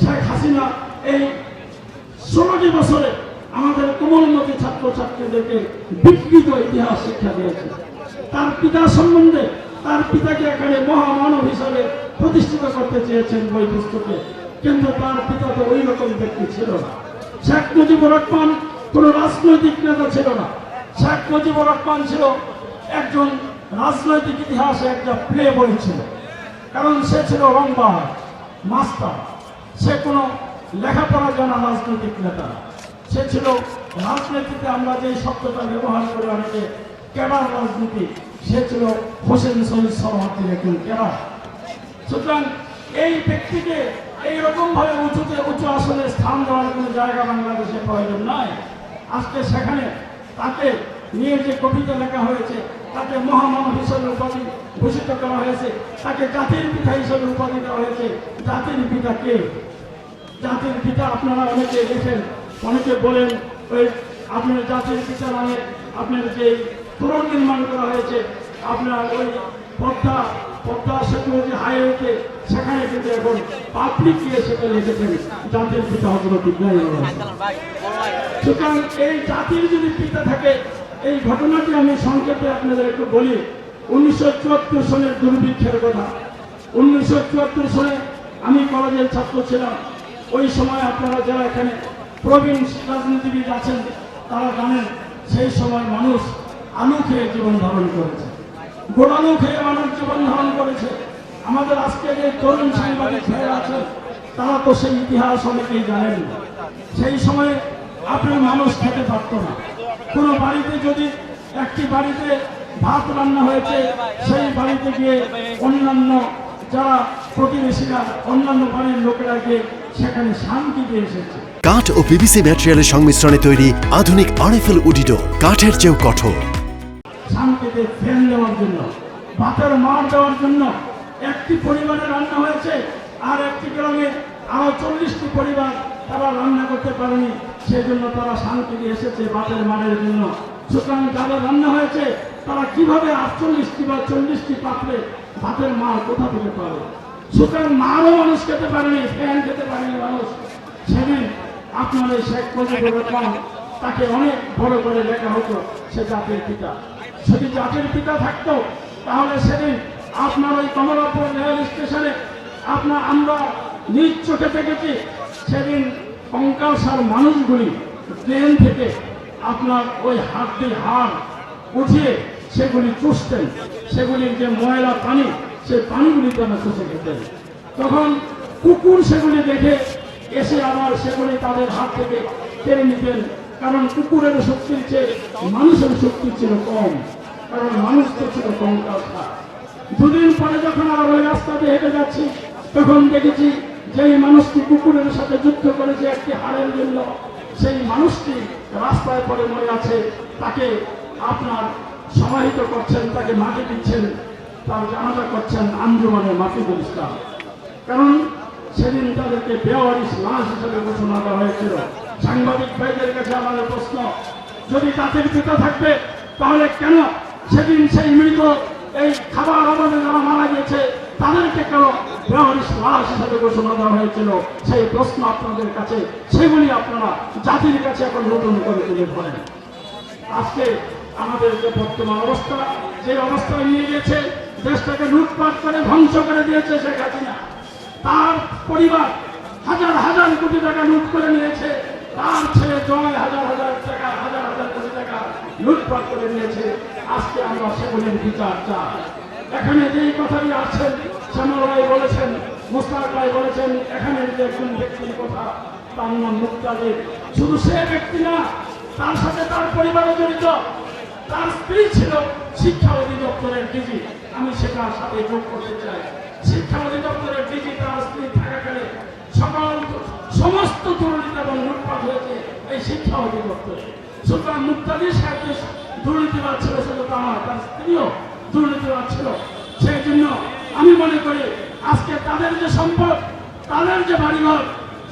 শেখ হাসিনা এই 16টি বছরে আমাদের কোমলমতি ছাত্রছাত্রীদেরকে বিকৃত ইতিহাস শিক্ষা দিয়েছে। তার পিতা সম্বন্ধে, তার পিতাকে এখানে মহামানব হিসাবে প্রতিষ্ঠিত করতে চেয়েছেন বই পুস্তকে, কিন্তু তার পিতা তো ওই রকম ব্যক্তি ছিল না। শেখ মুজিবুর রহমান কোন রাজনৈতিক নেতা ছিল না। শেখ মুজিবুর রহমান ছিল একজন রাজনৈতিক ইতিহাসে একটা প্লে বই ছিল, কারণ সে ছিল রংবাজ মাস্টার। সে কোনো লেখাপড়া জানা রাজনৈতিক নেতা। সে ছিল রাজনীতিতে আমরা যে শব্দটা ব্যবহার করে অনেকে ক্যাডার রাজনীতি, সে ছিল হোসেন শহীদ সরওয়ার্দীর একজন ক্যাডার। সুতরাং এই ব্যক্তিকে এইরকম ভাবে উঁচু আসনে স্থান দেওয়ার কোনো জায়গা বাংলাদেশে প্রয়োজন নাই। আজকে সেখানে তাকে নিয়ে যে কবিতা লেখা হয়েছে, তাকে মহামানব হিসেবে উপাধি ভূষিত করা হয়েছে, তাকে জাতির পিতা হিসেবে উপাধি দেওয়া হয়েছে। জাতির পিতা কে? জাতির পিতা আপনারা অনেকে দেখেন, অনেকে বলেন ওই আপনার জাতির পিতা নামে আপনার যে তোরণ নির্মাণ করা হয়েছে আপনার ওই পদ্মা সেতু যে হাইওয়েতে, সেখানে কিন্তু এখন পাবলিক গিয়ে সেটা লিখেছেন জাতির পিতা হযরত ইব্রাহিম। সুতরাং এই জাতির যদি পিতা থাকে, এই ঘটনাটি আমি সংক্ষেপে আপনাদের একটু বলি। 1974 সনের দুর্ভিক্ষের কথা। 1974 সনে আমি কলেজের ছাত্র ছিলাম। ওই সময় আপনারা যারা এখানে প্রবীণ রাজনীতিবিদ আছেন তারা জানেন, সেই সময় মানুষ আলু খেয়ে জীবন ধারণ করেছে, গোড়ালু খেয়ে মানুষ জীবন ধারণ করেছে। আমাদের আজকে যে তরুণ সাংবাদিক ভাইরা আছেন তারা তো সেই ইতিহাস অনেকেই জানেন। সেই সময়ে আপনার মানুষ খেতে পারত না। কোনো বাড়িতে যদি একটি বাড়িতে ভাত রান্না হয়েছে, সেই বাড়িতে গিয়ে অন্যান্য যারা প্রতিবেশীরা, অন্যান্য বাড়ির লোকেরা গিয়ে সেখানে শান্তি দিয়ে এসেছে। কাঠ ও পিভিসি ম্যাটেরিয়ালের সংমিশ্রণে তৈরি আধুনিক আরএফএল উডিডোর, কাঠের চেয়েও কঠোর। শান্তিতে ফ্যান দেওয়ার জন্য, ভাতের মার দেওয়ার জন্য একটি পরিবারে রান্না হয়েছে, আর একটি গ্রামে আরো 40টি পরিবার তারা রান্না করতে পারেনি, সেজন্য তারা শান্তি দিয়ে এসেছে ভাতের মারের জন্য। সুতরাং যাদের রান্না হয়েছে তারা কিভাবে 48টি বা 40টি পাত্রে ভাতের মার কোথা থেকে পাবে? সুতরাং মারও মানুষ খেতে পারেনি, ফ্যান খেতে পারেনি মানুষ। সেদিন আপনার এই শেখ মুজিবুর রহমান, তাকে অনেক বড় করে লেখা হতো সে জাতির পিতা। যদি জাতির পিতা থাকতো তাহলে সেদিন আপনার ওই কমলাপুর রেল স্টেশনে আমরা নিজ চোখে দেখেছি, সেদিন কঙ্কালসার মানুষগুলি ট্রেন থেকে আপনার ওই হাড় উঠিয়ে সেগুলি চুষতেন, সেগুলির যে ময়লা পানি, সেই পানিগুলি তারা চুষে খেতেন। তখন কুকুর সেগুলি দেখে এসে আবার সেগুলি তাদের হাত থেকে কেড়ে নিতেন, কারণ কুকুরের শক্তির চেয়ে মানুষের শক্তি ছিল কম, কারণ মানুষ তো ছিল কঙ্কালসা। দুদিন পরে যখন আবার ওই রাস্তাতে হেঁটে যাচ্ছি, তখন দেখেছি যেই মানুষটি কুকুরের সাথে যুদ্ধ করেছে একটি হাড়ের জন্য, সেই মানুষটি রাস্তায় পড়ে মরে আছে। তাকে আপনার সমাহিত করছেন, তাকে মাটি দিচ্ছেন, তার জানাজা করছেন আঞ্জুমানের মাফিদুল ইসলাম, কারণ সেদিন তাদেরকে বেওয়ারিশ লাশ হিসেবে ঘোষণা করা হয়েছিল। সাংবাদিক ভাইদের কাছে আমাদের প্রশ্ন, যদি জাতির পিতা থাকবে তাহলে কেন সেদিন সেই মৃত এই খাবার অভাবে যারা মারা গেছে তাদেরকে কেন বেওয়ারিশ লাশ হিসেবে ঘোষণা দেওয়া হয়েছিল? সেই প্রশ্ন আপনাদের কাছে, সেগুলি আপনারা জাতির কাছে এখন নতুন করে তুলে ধরেন। আজকে আমাদের যে বর্তমান অবস্থা, যে অবস্থায় নিয়ে গেছে, দেশটাকে লুটপাট করে ধ্বংস করে দিয়েছে শেখ হাসিনা। তার পরিবার হাজার হাজার কোটি টাকা লুট করে নিয়েছে, তার ছেলে জয় হাজার হাজার কোটি টাকা লুটপাট করে নিয়েছে। আজকে আমরা সেগুলির বিচার চাই। এখানে যেই কথাটি আসছেন, শ্যামল রায় বলেছেন, মুস্তাক রায় বলেছেন, এখানে যে একজন ব্যক্তির কথা, তার নাম মুক্তাদির। শুধু সে ব্যক্তি না, তার সাথে তার পরিবারে জড়িত, তার স্ত্রী ছিল শিক্ষা অধিদপ্তরের ডিজি। আমি সেটার সাথে যোগ করতে চাই। শিক্ষা অধিদপ্তরের ডিজি তার স্ত্রী থাকাকালে সমস্ত দুর্নীতি এবং লুটপাট হয়েছে এই শিক্ষা অধিদপ্তরে। সুতরাং মুক্তাদির সাথে দুর্নীতিবাদ ছিল, শুধু তা নয়, তার স্ত্রীও দুর্নীতিবাদ ছিল। সেই জন্য আমি মনে করি আজকে তাদের যে সম্পদ, তাদের যে বাড়িঘর,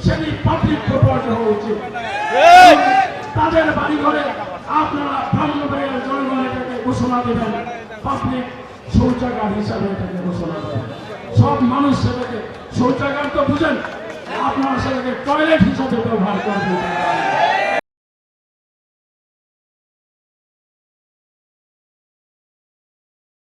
সেটি পাবলিক প্রপার্টি হওয়া উচিত। তাদের বাড়িঘরে আপনারা ব্রাহ্মণবাড়িয়ার জনগণ এটাকে ঘোষণা দেবেন পাবলিক শৌচাগার হিসাবে, এটাকে ঘোষণা দেবেন। সব মানুষ সেটাকে শৌচাগার তো বুঝেন, আপনারা সেটাকে টয়লেট হিসাবে ব্যবহার করবেন।